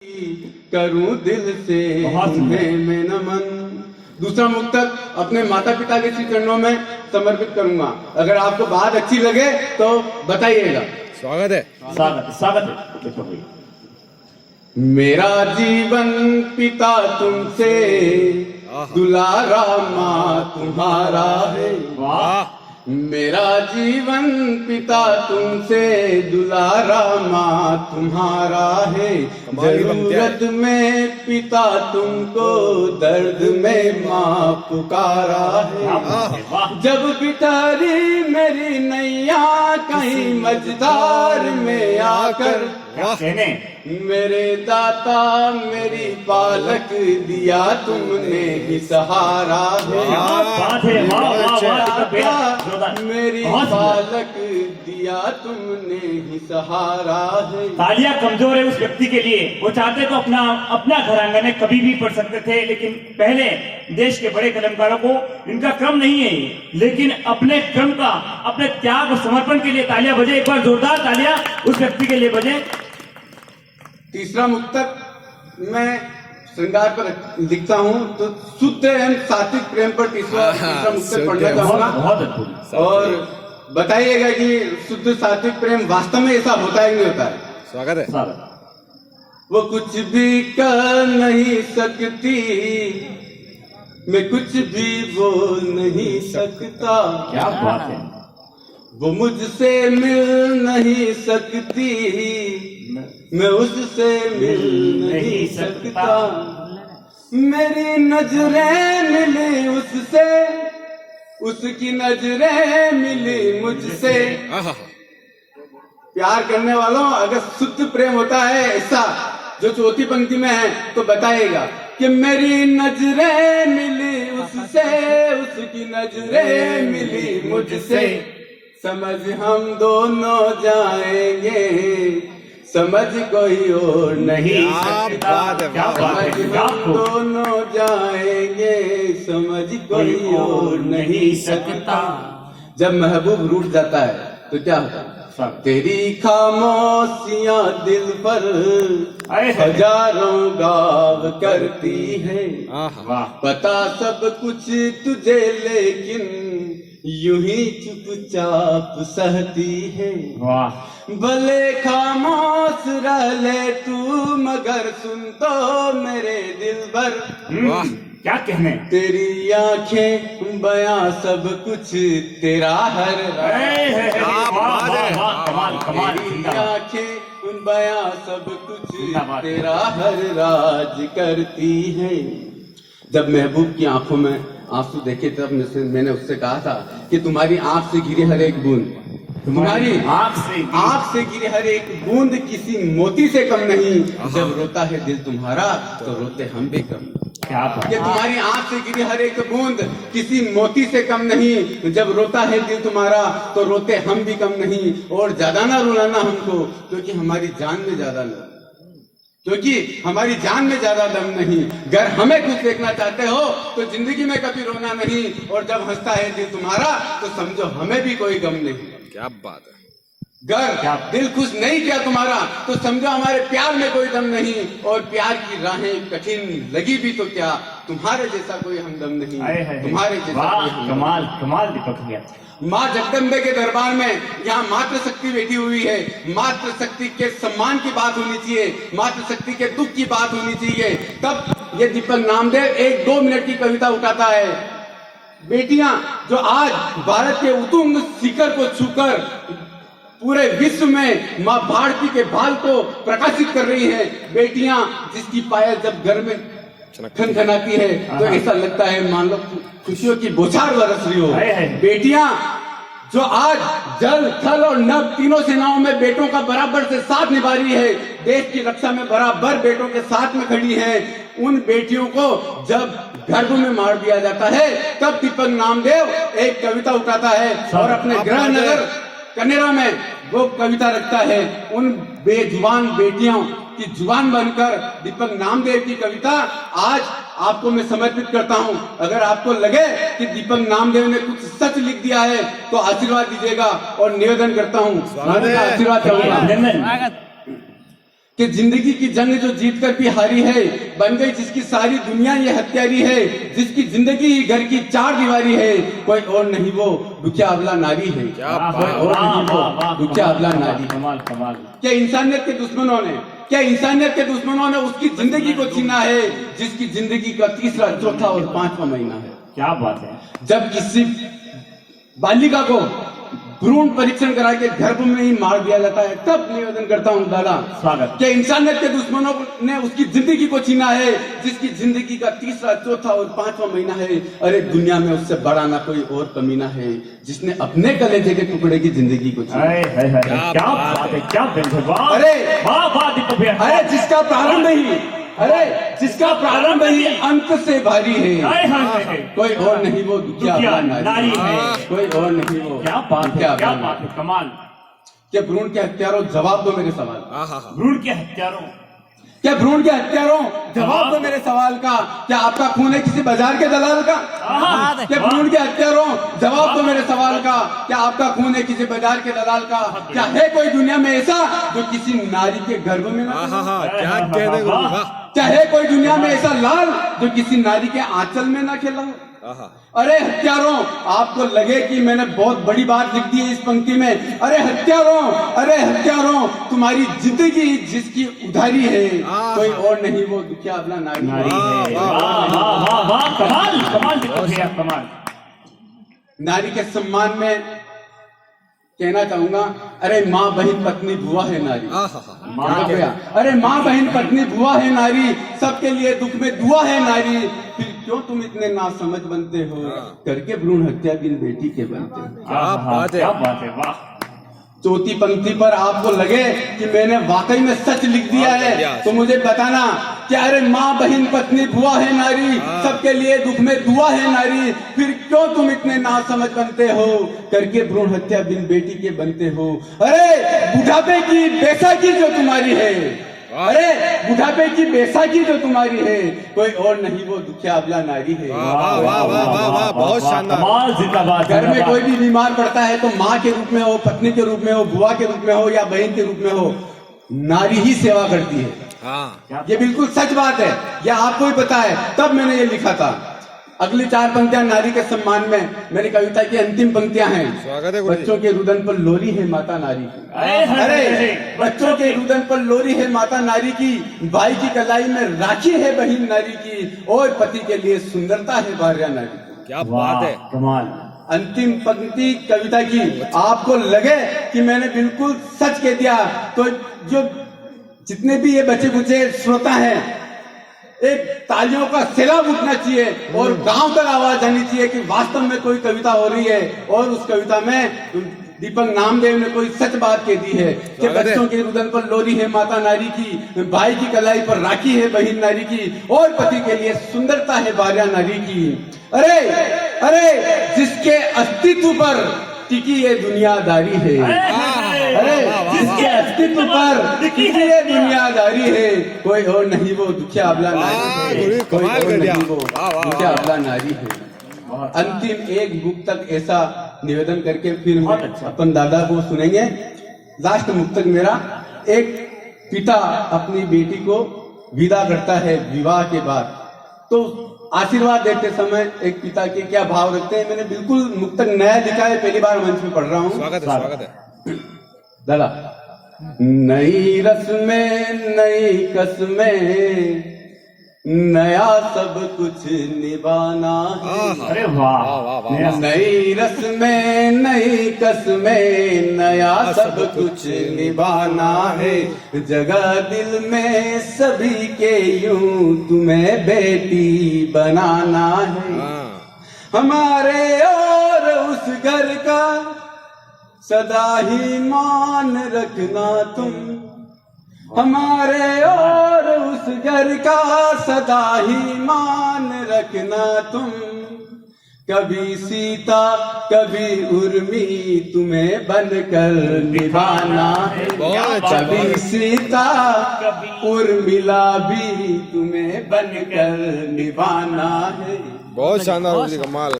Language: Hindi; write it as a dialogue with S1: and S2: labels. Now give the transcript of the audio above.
S1: करूं दिल से तुम्हें मैं नमन। दूसरा मुक्तक अपने माता पिता के श्री चरणों में समर्पित करूंगा। अगर आपको बात अच्छी लगे तो बताइएगा।
S2: स्वागत है, स्वागत है।
S1: मेरा जीवन पिता तुमसे, दुलारा माँ तुम्हारा है।
S2: वाह।
S1: मेरा जीवन पिता तुमसे, दुलारा माँ तुम्हारा है। जरूरत में पिता तुमको, दर्द में माँ पुकारा है। जब बितारी मेरी नैया कहीं मझधार में आकर, मेरे दाता मेरी पालक दिया तुमने ही सहारा है। मेरी पालक दिया तुमने ही सहारा है।
S3: तालियां कमजोर है उस व्यक्ति के लिए। वो चाहते तो अपना घर आंगन में कभी भी पढ़ सकते थे, लेकिन पहले देश के बड़े कलमकारों को इनका क्रम नहीं है, लेकिन अपने क्रम का, अपने त्याग और समर्पण के लिए तालियां बजे। एक बार जोरदार तालियां उस व्यक्ति के लिए बजे।
S1: तीसरा मुक्तक मैं श्रृंगार पर लिखता हूँ, तो शुद्ध एवं सात्विक प्रेम पर तीसरा मुक्तक पढ़ना चाहूंगा।
S3: बहुत अद्भुत।
S1: और बताइएगा कि शुद्ध सात्विक प्रेम वास्तव में ऐसा होता है कि नहीं होता है।
S2: स्वागत है।
S1: वो कुछ भी कर नहीं सकती, मैं कुछ भी बोल नहीं सकता।
S3: क्या बात है।
S1: वो मुझसे मिल नहीं सकती, मैं उससे मिल नहीं सकता। मेरी नजरें मिली उससे, उसकी नजरें मिली मुझसे। प्यार करने वालों, अगर शुद्ध प्रेम होता है ऐसा जो चौथी पंक्ति में है, तो बताइएगा कि मेरी नजरें मिली उससे, उसकी नजरें मिली मुझसे। समझ हम दोनों जाएंगे, समझ कोई और नहीं सकता। समझ हम दोनों जाएंगे, समझ कोई और नहीं सकता। जब महबूब रूठ जाता है तो क्या होता है? तेरी खामोशियां दिल पर हजारों गाव करती है। पता सब कुछ तुझे, लेकिन यूं ही चुपचाप सहती है। भले खामोश रह ले तू, मगर सुन तो मेरे दिल भर।
S3: क्या कहने।
S1: तेरी आंखें बयां सब कुछ तेरा हर तेरी आंखें बयां सब कुछ तेरा हर राज करती है। जब महबूब की आंखों में आंसू देखे तब मैंने उससे कहा था कि तुम्हारी आंख से गिरी हर एक बूंद, तुम्हारी आंख से गिरी हर एक बूंद किसी मोती से कम नहीं। जब रोता है दिल तुम्हारा तो रोते हम भी कम। कि तुम्हारी आंख से गिरी हर एक बूंद किसी मोती से कम नहीं। जब रोता है दिल तुम्हारा तो रोते हम भी कम नहीं। और ज्यादा ना रुलाना हमको, क्योंकि हमारी जान में ज्यादा दम, क्योंकि हमारी जान में ज्यादा दम नहीं। अगर हमें खुश देखना चाहते हो तो जिंदगी में कभी रोना नहीं। और जब हंसता है दिल तुम्हारा तो समझो हमें भी कोई गम नहीं।
S2: क्या बात है।
S1: अगर दिल खुश नहीं किया तुम्हारा तो समझो हमारे प्यार में कोई दम नहीं। और प्यार की राहें कठिन लगी भी तो क्या, तुम्हारे जैसा कोई हमदम नहीं। तुम्हारे जैसा
S3: कमाल कमाल दीपक भैया।
S1: माँ जगदम्बे के दरबार में यहाँ मातृ शक्ति बैठी हुई है। मातृ शक्ति के सम्मान की बात होनी चाहिए, मातृ शक्ति के दुख की बात होनी चाहिए। तब ये दीपक नामदेव 1-2 मिनट की कविता उठाता है। बेटियां जो आज भारत के उत्तुंग शिखर को छूकर पूरे विश्व में माँ भारती के भाल को प्रकाशित कर रही हैं। बेटियां जिसकी पायल जब घर में खनखनाती है तो ऐसा लगता है मान लो खुशियों की बौछार बरस रही हो। बेटियां जो आज जल, थल और नभ तीनों सेनाओं में बेटों का बराबर से साथ निभा रही है, देश की रक्षा में बराबर बेटों के साथ में खड़ी हैं। उन बेटियों को जब गर्भ में मार दिया जाता है तब दीपक नामदेव एक कविता उठाता है और अपने गृह नगर कनेरा में वो कविता रखता है। उन बेजुबान बेटियों की जुबान बनकर दीपक नामदेव की कविता आज आपको मैं समर्पित करता हूं। अगर आपको लगे कि दीपक नामदेव ने कुछ सच लिख दिया है तो आशीर्वाद दीजिएगा और निवेदन करता हूं, आशीर्वाद चाहूंगा। कि जिंदगी की जंग जो जीत कर भी हारी है, बन गई जिसकी सारी दुनिया ये हत्यारी है, जिसकी जिंदगी ही घर की चार दीवारी है, कोई और नहीं वो दुखिया अबला नारी है। कोई और नहीं वो दुखिया अबला नारी।
S3: कमाल कमाल।
S1: क्या इंसानियत के दुश्मनों ने उसकी जिंदगी को छीना है, जिसकी जिंदगी का तीसरा, चौथा और पांचवा महीना है।
S3: क्या बात है।
S1: जब किसी बालिका को भ्रूण परीक्षण करा के गर्भ में ही मार दिया जाता है, तब निवेदन करता हूँ दादा,
S3: स्वागत।
S1: कि इंसानियत के दुश्मनों ने उसकी जिंदगी को छीना है, जिसकी जिंदगी का तीसरा, चौथा और पांचवा महीना है। अरे दुनिया में उससे बड़ा ना कोई और कमीना है, जिसने अपने कलेजे के टुकड़े की जिंदगी को छीना।
S3: क्या बात है, क्या बेंचमार्क।
S1: अरे
S3: वाह वाह दीपक भैया।
S1: अरे जिसका प्रारंभ ही अंत से भारी है, कोई और नहीं वो दुखिया नारी है। कोई और नहीं वो।
S3: क्या बात है, क्या बात है, कमाल।
S1: क्या भ्रूण के हत्यारों, जवाब दो मेरे सवाल।
S3: भ्रूण के हत्यारों,
S1: क्या भ्रूण के हत्यारों, जवाब दो मेरे सवाल का। क्या आपका खून है किसी बाजार के दलाल का? क्या भ्रूण के हत्यारों, जवाब दो मेरे सवाल का। क्या आपका खून है किसी बाजार के दलाल का? क्या है कोई दुनिया में ऐसा जो किसी नारी के गर्भ में ना?
S2: क्या कहने को।
S1: क्या है कोई दुनिया में ऐसा लाल जो किसी नारी के आंचल में ना खेला हो? अरे हत्यारों, आपको लगे कि मैंने बहुत बड़ी बात लिख दी है इस पंक्ति में। अरे हत्यारों, तुम्हारी जिंदगी जिसकी उधारी है, कोई और नहीं वो दुखिया अबला नारी है।
S3: कमाल कमाल दीपक भैया, कमाल।
S1: नारी के सम्मान में कहना चाहूंगा, अरे माँ बहन पत्नी बुआ है नारी। अरे माँ बहन पत्नी बुआ है नारी, सबके लिए दुख में दुआ है नारी। फिर क्यों तुम इतने नासमझ बनते हो, करके भ्रूण हत्या बिन बेटी के बनते हो।
S3: क्या बात है, वाह।
S1: चौथी पंक्ति पर आपको लगे कि मैंने वाकई में सच लिख दिया है, तो मुझे बताना कि अरे माँ बहन पत्नी बुआ है नारी, सबके लिए दुख में दुआ है नारी। फिर क्यों तुम इतने नासमझ बनते हो, करके भ्रूण हत्या बिन बेटी के बनते हो। अरे बुढ़ापे की बैसाखी जो तुम्हारी है, जो तुम्हारी है, कोई और नहीं वो दुखिया अबला नारी है।
S2: बहुत शानदार।
S1: घर में कोई भी बीमार पड़ता है तो माँ के रूप में हो, पत्नी के रूप में हो, बुआ के रूप में हो या बहन के रूप में हो, नारी ही सेवा करती है। ये बिल्कुल सच बात है, यह आपको ही पता है, तब मैंने ये लिखा था। अगली 4 पंक्तियां नारी के सम्मान में मेरी कविता की अंतिम पंक्तियां हैं। बच्चों के रुदन पर लोरी है माता नारी की। अरे बच्चों के रुदन पर लोरी है माता नारी की, भाई की कलाई में राखी है बहन नारी की, और पति के लिए सुंदरता है भार्या नारी की।
S2: क्या बात है,
S3: कमाल।
S1: अंतिम पंक्ति कविता की आपको लगे कि मैंने बिल्कुल सच कह दिया, तो जो जितने भी ये बचे कुचे श्रोता हैं, एक तालियों का सैलाब उठना चाहिए और गांव तक आवाज आनी चाहिए कि वास्तव में कोई कविता हो रही है, और उस कविता में दीपक नामदेव ने कोई सच बात कह दी है कि बच्चों के रुदन पर लोरी है माता नारी की, भाई की कलाई पर राखी है बहन नारी की, और पति के लिए सुंदरता है भार्या नारी की। अरे जिसके अस्तित्व पर टिकी ये दुनियादारी है, अरे जिसके अस्तित्व पर टिकी ये दुनियादारी है, कोई और नहीं वो दुखिया अबला नारी है। कोई और नहीं वो दुखिया अबला नारी है। अंतिम एक बुक तक ऐसा निवेदन करके फिर अपन दादा को सुनेंगे। लास्ट मुक्तक मेरा, एक पिता अपनी बेटी को विदा करता है विवाह के बाद, तो आशीर्वाद देते समय एक पिता के क्या भाव रखते हैं। मैंने बिल्कुल मुक्तक नया लिखा है, पहली बार मंच में पढ़ रहा हूँ।
S2: स्वागत है
S1: दादा। नई रस्में नई कसमें, नया सब कुछ निभाना है।
S3: अरे वाह।
S1: नई रस्में नई कसमें, नया सब कुछ निभाना है, जगह दिल में सभी के यूं तुम्हें बेटी बनाना है। हमारे और उस घर का सदा ही मान रखना तुम, हमारे और उस घर का सदा ही मान रखना तुम। कभी सीता कभी उर्मी तुम्हें बनकर निभाना है, कभी सीता उर्मिला भी तुम्हें बनकर निभाना है।
S2: बहुत शानदार, कमाल।